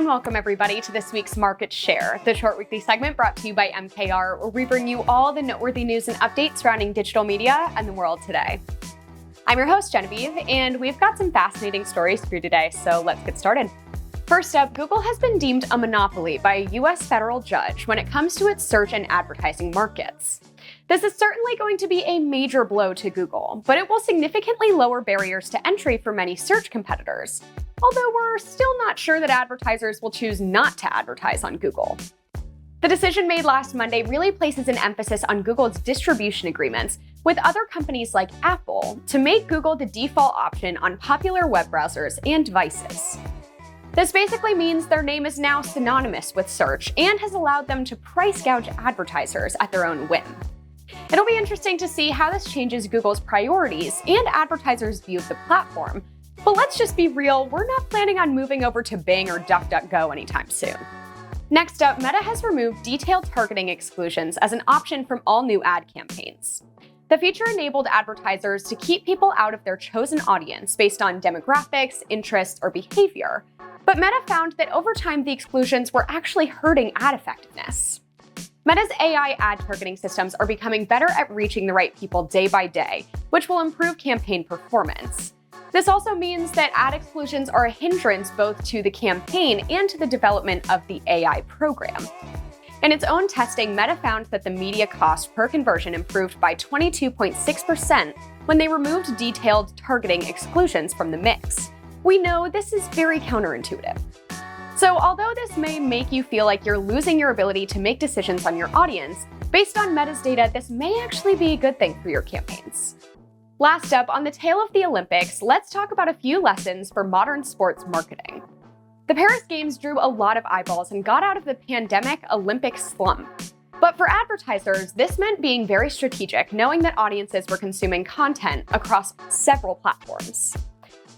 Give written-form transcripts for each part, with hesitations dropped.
welcome everybody to this week's Market Share, the short weekly segment brought to you by MKR, where we bring you all the noteworthy news and updates surrounding digital media and the world today. I'm your host, Genevieve, and we've got some fascinating stories for you today, so let's get started. First up, Google has been deemed a monopoly by a U.S. federal judge when it comes to its search and advertising markets. This is certainly going to be a major blow to Google, but it will significantly lower barriers to entry for many search competitors, although we're still not sure that advertisers will choose not to advertise on Google. The decision made last Monday really places an emphasis on Google's distribution agreements with other companies like Apple to make Google the default option on popular web browsers and devices. This basically means their name is now synonymous with search and has allowed them to price gouge advertisers at their own whim. It'll be interesting to see how this changes Google's priorities and advertisers' view of the platform, but let's just be real, we're not planning on moving over to Bing or DuckDuckGo anytime soon. Next up, Meta has removed detailed targeting exclusions as an option from all new ad campaigns. The feature enabled advertisers to keep people out of their chosen audience based on demographics, interests, or behavior, but Meta found that over time the exclusions were actually hurting ad effectiveness. Meta's AI ad targeting systems are becoming better at reaching the right people day by day, which will improve campaign performance. This also means that ad exclusions are a hindrance both to the campaign and to the development of the AI program. In its own testing, Meta found that the media cost per conversion improved by 22.6% when they removed detailed targeting exclusions from the mix. We know this is very counterintuitive. So although this may make you feel like you're losing your ability to make decisions on your audience, based on Meta's data, this may actually be a good thing for your campaigns. Last up, on the tail of the Olympics, let's talk about a few lessons for modern sports marketing. The Paris Games drew a lot of eyeballs and got out of the pandemic Olympic slump. But for advertisers, this meant being very strategic, knowing that audiences were consuming content across several platforms.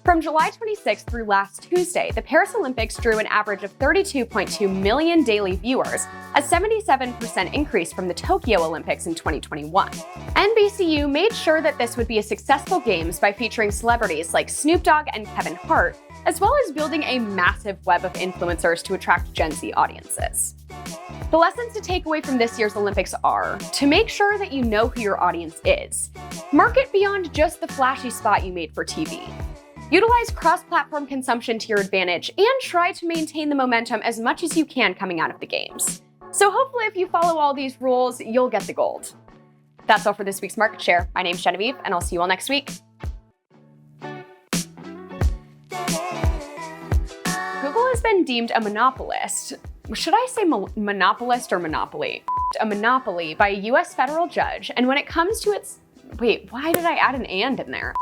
From July 26th through last Tuesday, the Paris Olympics drew an average of 32.2 million daily viewers, a 77% increase from the Tokyo Olympics in 2021. NBCU made sure that this would be a successful games by featuring celebrities like Snoop Dogg and Kevin Hart, as well as building a massive web of influencers to attract Gen Z audiences. The lessons to take away from this year's Olympics are to make sure that you know who your audience is. Market beyond just the flashy spot you made for TV. Utilize cross-platform consumption to your advantage and try to maintain the momentum as much as you can coming out of the games. So hopefully if you follow all these rules, you'll get the gold. That's all for this week's Market Share. My name's Genevieve, and I'll see you all next week. Google has been deemed a monopolist. Should I say monopolist or monopoly? A monopoly by a U.S. federal judge, and when it comes to its... Wait, why did I add an "and" in there?